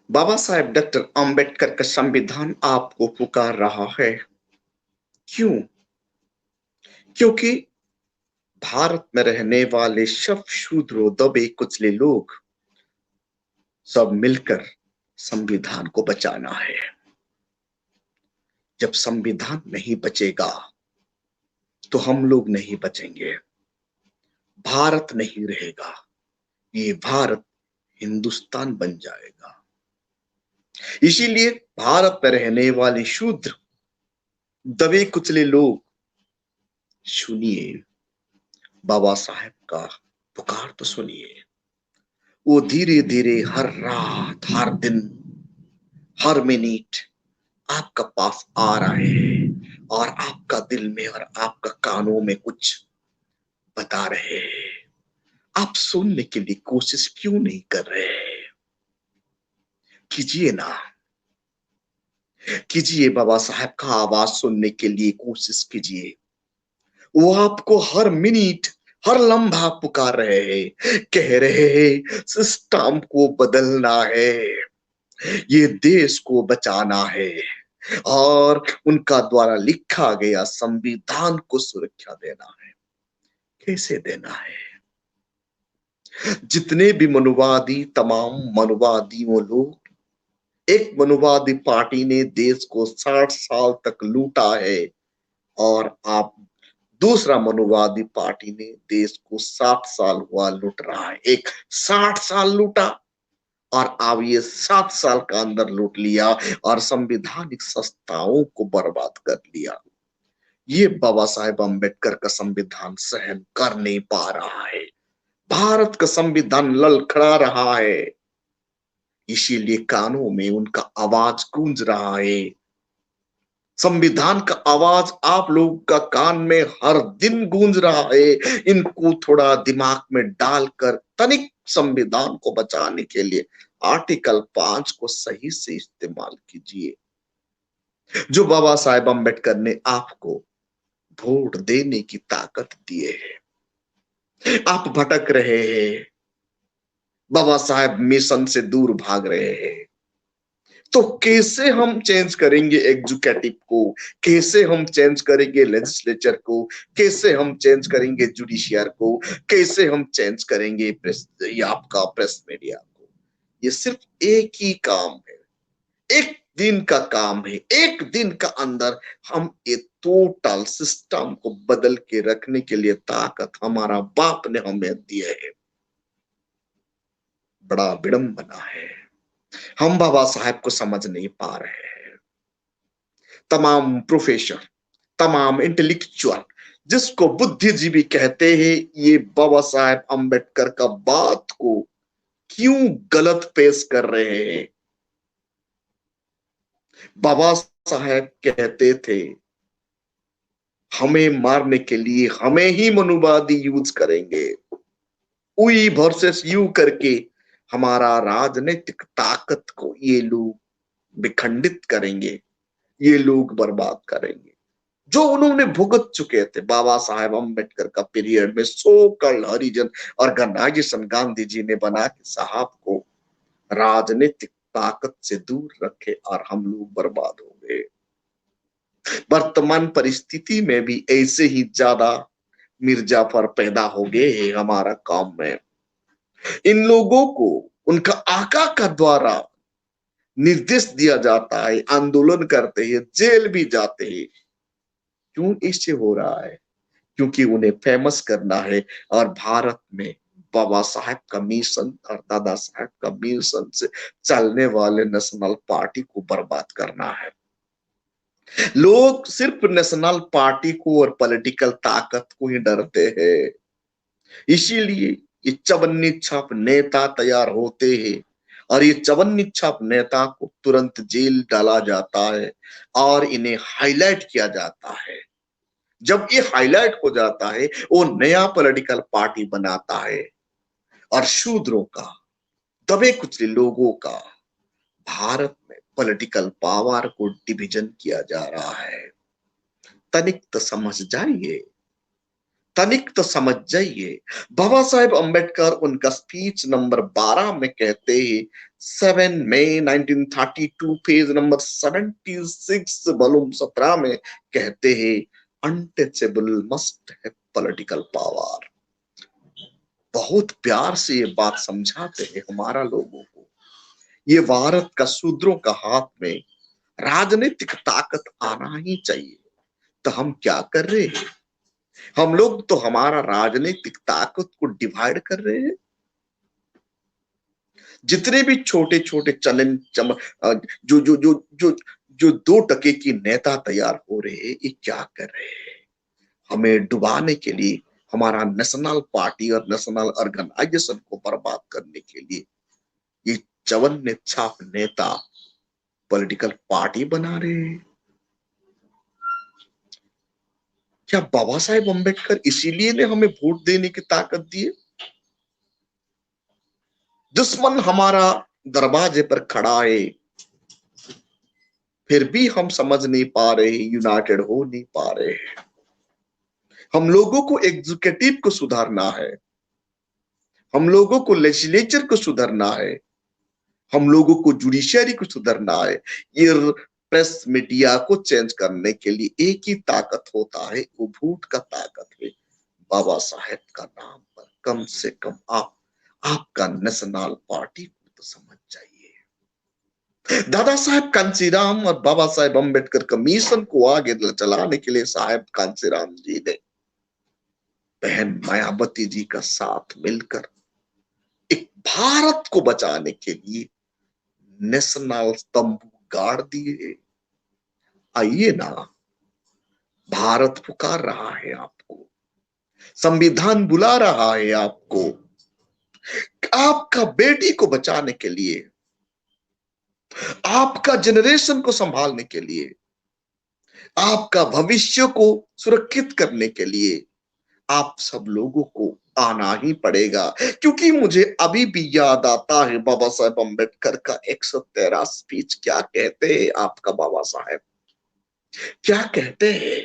Baba Saheb doctor Ambedkar का संविधान आपको पुकार रहा है। क्यों? क्योंकि भारत में रहने वाले सब शूद्रों, दबे कुचले लोग सब मिलकर संविधान को बचाना है। जब संविधान नहीं बचेगा तो हम लोग नहीं बचेंगे, भारत नहीं रहेगा, ये भारत हिंदुस्तान बन जाएगा। इसीलिए भारत में रहने वाले शूद्र, दबे कुचले लोग, सुनिए, बाबा साहेब का पुकार तो सुनिए। वो धीरे धीरे हर रात, हर दिन, हर मिनट आपका पास आ रहे हैं और आपका दिल में और आपका कानों में कुछ बता रहे हैं। आप सुनने के लिए कोशिश क्यों नहीं कर रहे? कीजिए ना, कीजिए, बाबा साहब का आवाज सुनने के लिए कोशिश कीजिए। वो आपको हर मिनट, हर लम्हा पुकार रहे हैं, कह रहे हैं सिस्टम को बदलना है, ये देश को बचाना है और उनका द्वारा लिखा गया संविधान को सुरक्षा देना है। कैसे देना है? जितने भी मनुवादी, तमाम मनुवादियों लोग, एक मनुवादी पार्टी ने देश को 60 साल तक लूटा है और आप दूसरा मनुवादी पार्टी ने देश को 7 साल हुआ लूट रहा है। एक 60 साल लूटा और अब ये 7 साल का अंदर लूट लिया और संवैधानिक संस्थाओं को बर्बाद कर लिया। ये बाबा साहेब अम्बेडकर का संविधान सहन कर नहीं पा रहा है। भारत का संविधान ललखड़ा रहा है, इसीलिए कानों में उनका आवाज गूंज रहा है। संविधान का आवाज आप लोग का कान में हर दिन गूंज रहा है। इनको थोड़ा दिमाग में डालकर तनिक संविधान को बचाने के लिए आर्टिकल 5 को सही से इस्तेमाल कीजिए, जो बाबा साहेब अम्बेडकर ने आपको वोट देने की ताकत दिए है। आप भटक रहे हैं, बाबा साहेब मिशन से दूर भाग रहे हैं। तो कैसे हम चेंज करेंगे एग्जीक्यूटिव को? कैसे हम चेंज करेंगे लेजिस्लेचर को? कैसे हम चेंज करेंगे जुडिशियर को? कैसे हम चेंज करेंगे प्रेस, या आपका प्रेस मीडिया को? ये सिर्फ एक ही काम है, एक दिन का काम है। एक दिन का अंदर हम ये टोटल सिस्टम को बदल के रखने के लिए ताकत हमारा बाप ने हमें दिए है। बड़ा विडंबना है, हम बाबा साहेब को समझ नहीं पा रहे हैं। तमाम प्रोफेसर, तमाम इंटेलेक्चुअल, जिसको बुद्धिजीवी कहते हैं, ये बाबा साहेब अम्बेडकर का बात को क्यों गलत पेश कर रहे हैं? बाबा साहेब कहते थे हमें मारने के लिए हमें ही मनुवादी यूज करेंगे, वी वर्सेस यू करके हमारा राजनीतिक ताकत को ये लोग विखंडित करेंगे, ये लोग बर्बाद करेंगे। जो उन्होंने भुगत चुके थे बाबा साहेब अम्बेडकर का पीरियड में, सो कल हरिजन ऑर्गेनाइजेशन गांधी जी ने बना के साहब को राजनीतिक ताकत से दूर रखे और हम लोग बर्बाद हो गए। वर्तमान परिस्थिति में भी ऐसे ही ज्यादा मिर्जाफर पैदा हो गए हैं हमारा काम में। इन लोगों को उनका आका का द्वारा निर्देश दिया जाता है, आंदोलन करते हैं, जेल भी जाते हैं। क्यों इससे हो रहा है? क्योंकि उन्हें फेमस करना है और भारत में बाबा साहेब का मिशन और दादा साहेब का मिशन से चलने वाले नेशनल पार्टी को बर्बाद करना है। लोग सिर्फ नेशनल पार्टी को और पॉलिटिकल ताकत को ही डरते हैं, इसीलिए ये चवन्नी छाप नेता तैयार होते हैं और ये चवन्नी छाप नेता को तुरंत जेल डाला जाता है और इन्हें हाईलाइट किया जाता है। जब ये हाईलाइट हो जाता है, वो नया पॉलिटिकल पार्टी बनाता है और शूद्रों का, दबे कुचले लोगों का भारत में पॉलिटिकल पावर को डिवीजन किया जा रहा है। तनिक तो समझ जाइए, तनिक तो समझ जाइए। बाबा साहेब अंबेडकर उनका स्पीच नंबर 12 में कहते हैं, 7 मई 1932 पेज नंबर 76 वॉल्यूम 17 में कहते हैं, अनटचेबल मस्ट है पॉलिटिकल पावर। बहुत प्यार से ये बात समझाते हैं हमारा लोगों को। ये भारत का शूद्रों का हाथ में राजनीतिक ताकत आना ही चाहिए। तो हम क्या कर रहे हैं? हम लोग तो हमारा राजनीतिक ताकत को डिवाइड कर रहे हैं। जितने भी छोटे छोटे जो जो जो जो जो 2 टके की नेता तैयार हो रहे हैं, ये क्या कर रहे हैं? हमें डुबाने के लिए, हमारा नेशनल पार्टी और नेशनल ऑर्गेनाइजेशन को बर्बाद करने के लिए ये चवन्ने छाप नेता पॉलिटिकल पार्टी बना रहे हैं। क्या बाबा साहेब अम्बेडकर इसीलिए ने हमें वोट देने की ताकत दी है? दुश्मन हमारा दरवाजे पर खड़ा है, फिर भी हम समझ नहीं पा रहे, यूनाइटेड हो नहीं पा रहे। हम लोगों को एग्जीक्यूटिव को सुधारना है, हम लोगों को लेजिस्लेचर को सुधारना है, हम लोगों को जुडिशियरी को सुधारना है। ये प्रेस मीडिया को चेंज करने के लिए एक ही ताकत होता है, वो वोट का ताकत है। बाबा साहेब का नाम पर कम से कम आपका नेशनल पार्टी को तो समझ जाइए। दादा साहेब कांशीराम और बाबा साहेब अम्बेडकर कमीशन को आगे चलाने के लिए साहेब कांशीराम जी ने बहन मायावती जी का साथ मिलकर एक भारत को बचाने के लिए नेशनल तंबू गाड़ दिए। आइए ना, भारत पुकार रहा है आपको, संविधान बुला रहा है आपको, आपका बेटी को बचाने के लिए, आपका जनरेशन को संभालने के लिए, आपका भविष्य को सुरक्षित करने के लिए आप सब लोगों को आना ही पड़ेगा। क्योंकि मुझे अभी भी याद आता है बाबा साहेब अम्बेडकर का 113 स्पीच। क्या कहते हैं आपका बाबा साहेब, क्या कहते हैं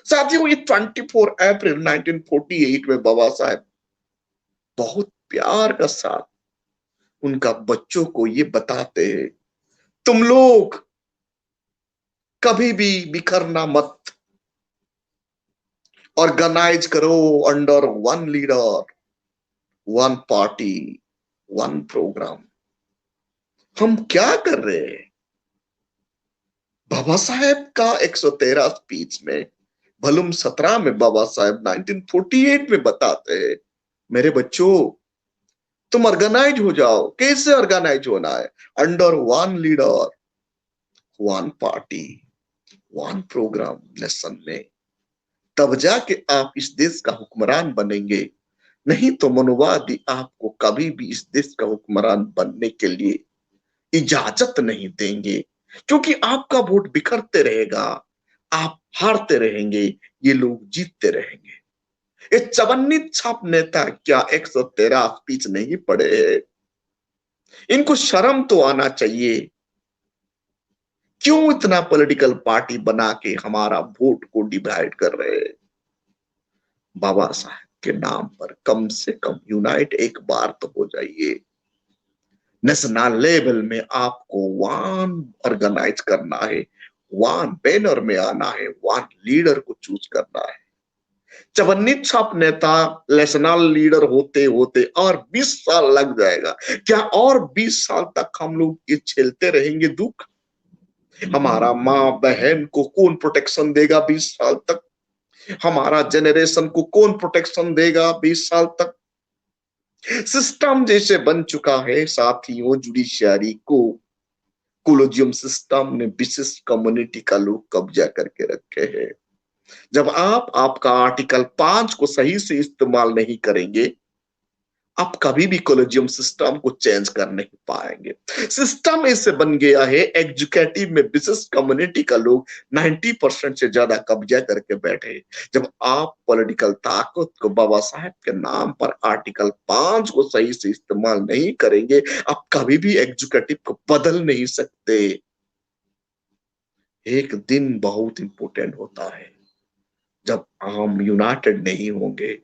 साथियों? ये 24 अप्रैल 1948 में बाबा साहेब बहुत प्यार का साथ उनका बच्चों को ये बताते हैं, तुम लोग कभी भी बिखरना मत, ऑर्गेनाइज करो under one leader, one party, one programme. हम क्या कर रहे हैं? बाबा साहेब का 113 स्पीच में वॉल्यूम 17 में बाबा साहेब 1948 में बताते हैं, मेरे बच्चों तुम ऑर्गेनाइज हो जाओ। कैसे ऑर्गेनाइज होना है? Under one leader, one party, one programme nation में। तब जाके आप इस देश का हुक्मरान बनेंगे। नहीं तो मनोवादी आपको कभी भी इस देश का हुक्मरान बनने के लिए इजाजत नहीं देंगे, क्योंकि आपका वोट बिखरते रहेगा, आप हारते रहेंगे, ये लोग जीतते रहेंगे। ये चवन्नी छाप नेता क्या 113 स्पीच नहीं पढ़े हैं? इनको शर्म तो आना चाहिए। क्यों इतना पॉलिटिकल पार्टी बना के हमारा वोट को डिवाइड कर रहे हैं? बाबा साहब के नाम पर कम से कम यूनाइट एक बार तो हो जाइए। नेशनल लेवल में आपको वन ऑर्गेनाइज करना है, वन बैनर में आना है, वन लीडर को चूज करना है। चवन्नी छाप नेता नेशनल लीडर होते होते और 20 साल लग जाएगा। क्या और 20 साल तक हम लोग ये झेलते रहेंगे दुख? हमारा माँ बहन को कौन प्रोटेक्शन देगा 20 साल तक? हमारा जनरेशन को कौन प्रोटेक्शन देगा 20 साल तक? सिस्टम जैसे बन चुका है साथियों, जुडिशियरी को कोलोजियम सिस्टम ने विशिष्ट कम्युनिटी का लोग कब्जा करके रखे हैं। जब आप आपका आर्टिकल 5 को सही से इस्तेमाल नहीं करेंगे, आप कभी भी कोलेजियम सिस्टम को चेंज कर नहीं पाएंगे। सिस्टम ऐसे बन गया है, एग्जीक्यूटिव में विशिष्ट कम्युनिटी का लोग 90% से ज्यादा कब्जा करके बैठे। जब आप पॉलिटिकल ताकत को बाबा साहेब के नाम पर आर्टिकल 5 को सही से इस्तेमाल नहीं करेंगे, आप कभी भी एग्जीक्यूटिव को बदल नहीं सकते। एक दिन बहुत इंपॉर्टेंट होता है, जब हम यूनाइटेड नहीं होंगे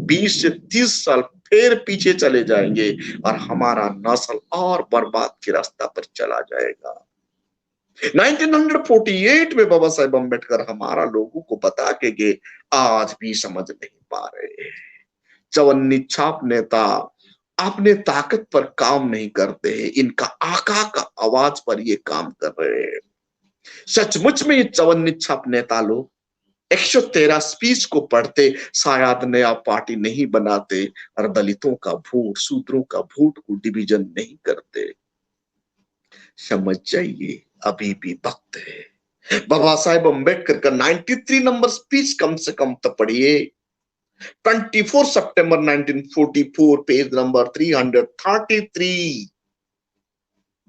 20 से 30 साल फिर पीछे चले जाएंगे और हमारा नस्ल और बर्बाद के रास्ता पर चला जाएगा। 1948 में बाबा साहेब अम्बेडकर हमारा लोगों को बता के गए, आज भी समझ नहीं पा रहे। चवन्नी छाप नेता अपने ताकत पर काम नहीं करते हैं, इनका आका का आवाज पर ये काम कर रहे हैं। सचमुच में ये चवन्नी छाप नेता लोग 113 स्पीच को पढ़ते शायद नया पार्टी नहीं बनाते और दलितों का वोट, शूद्रों का वोट को डिवीजन नहीं करते। समझ जाइए, अभी भी वक्त है। बाबा साहेब अम्बेडकर का 93 नंबर स्पीच कम से कम तो पढ़िए। 24 सितंबर 1944, पेज नंबर 333,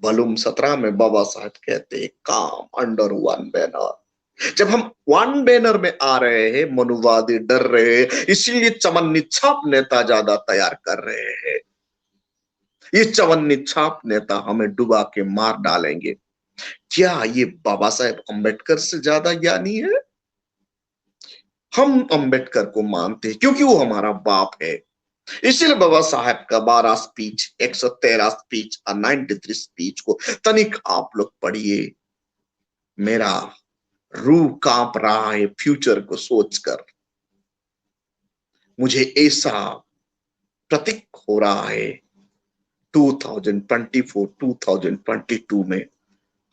वॉल्यूम 17 में बाबा साहब कहते हैं, काम अंडर वन बैनर। जब हम वन बैनर में आ रहे हैं, मनुवादी डर रहे हैं, इसीलिए चमन छाप नेता ज्यादा तैयार कर रहे हैं। ये चवन्नी छाप नेता हमें डुबा के मार डालेंगे। क्या ये बाबा साहेब अम्बेडकर से ज्यादा ज्ञानी है? हम अम्बेडकर को मानते हैं क्योंकि वो हमारा बाप है। इसीलिए बाबा साहेब का 12 स्पीच, 113 स्पीच और 93 स्पीच को तनिक आप लोग पढ़िए। मेरा रूह कांप रहा है फ्यूचर को सोचकर। मुझे ऐसा प्रतीक हो रहा है 2024, 2022 में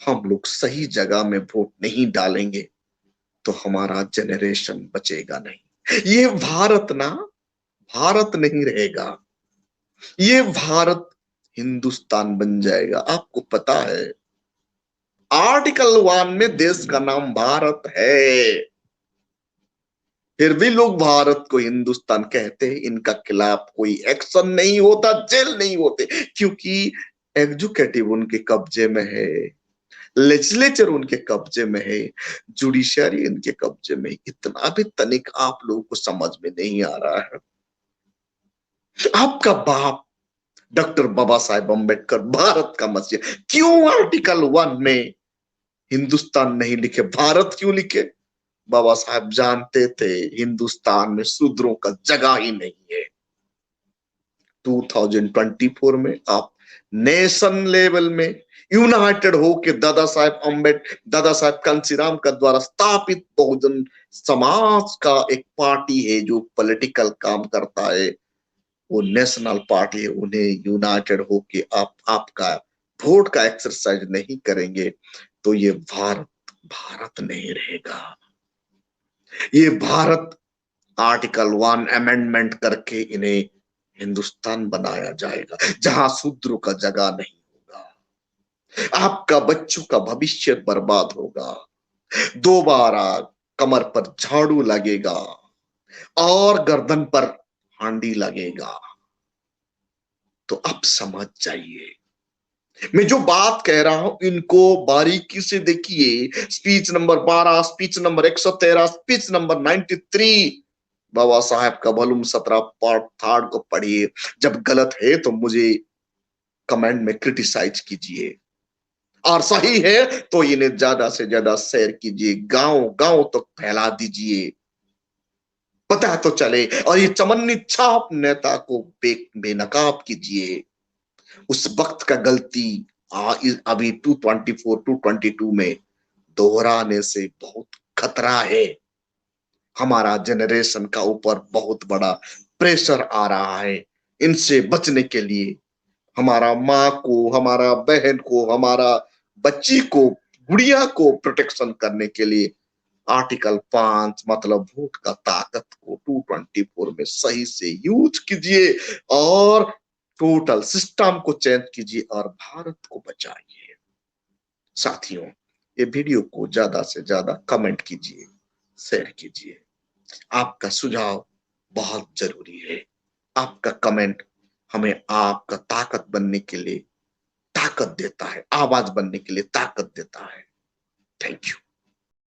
हम लोग सही जगह में वोट नहीं डालेंगे तो हमारा जनरेशन बचेगा नहीं। ये भारत ना भारत नहीं रहेगा, ये भारत हिंदुस्तान बन जाएगा। आपको पता है आर्टिकल 1 में देश का नाम भारत है, फिर भी लोग भारत को हिंदुस्तान कहते हैं। इनका खिलाफ कोई एक्शन नहीं होता, जेल नहीं होते, क्योंकि एग्जीक्यूटिव उनके कब्जे में है, लेजिस्लेचर उनके कब्जे में है, जुडिशरी इनके कब्जे में। इतना भी तनिक आप लोगों को समझ में नहीं आ रहा है। आपका बाप डॉक्टर बाबा साहेब अम्बेडकर भारत का मसीहा, क्यों आर्टिकल 1 में हिंदुस्तान नहीं लिखे, भारत क्यों लिखे? बाबा साहब जानते थे हिंदुस्तान में शूद्रों का जगह ही नहीं है। 2024 में आप नेशन लेवल में यूनाइटेड हो के दादा साहब कांशीराम का द्वारा स्थापित बहुजन समाज का एक पार्टी है जो पॉलिटिकल काम करता है, वो नेशनल पार्टी है। उन्हें यूनाइटेड हो के आपका वोट का एक्सरसाइज नहीं करेंगे तो ये भारत भारत नहीं रहेगा। ये भारत आर्टिकल 1 अमेंडमेंट करके इन्हें हिंदुस्तान बनाया जाएगा जहां शूद्रों का जगह नहीं होगा। आपका बच्चों का भविष्य बर्बाद होगा। दोबारा कमर पर झाड़ू लगेगा और गर्दन पर हांडी लगेगा। तो अब समझ जाइए, मैं जो बात कह रहा हूं इनको बारीकी से देखिए। Speech number 12, speech number 113, speech number 93, बाबा साहब का वॉल्यूम 17 पार्ट 3 को पढ़िए। जब गलत है तो मुझे कमेंट में क्रिटिसाइज कीजिए, और सही है तो इन्हें ज्यादा से ज्यादा शेयर कीजिए, गांव गांव तक फैला दीजिए, पता तो चले। और ये चमन्नी छाप नेता को बेनकाब कीजिए। उस वक्त का गलती अभी 224, 222 में दोहराने से बहुत खतरा है। हमारा जनरेशन का ऊपर बहुत बड़ा प्रेशर आ रहा है। इनसे बचने के लिए हमारा माँ को, हमारा बहन को, हमारा बच्ची को, गुड़िया को प्रोटेक्शन करने के लिए आर्टिकल 5 मतलब वोट का ताकत को 224 में सही से यूज कीजिए और टोटल सिस्टम को चेंज कीजिए और भारत को बचाइए। साथियों, ये वीडियो को ज्यादा से ज्यादा कमेंट कीजिए, शेयर कीजिए। आपका सुझाव बहुत जरूरी है। आपका कमेंट हमें आपका ताकत बनने के लिए ताकत देता है, आवाज बनने के लिए ताकत देता है। Thank you.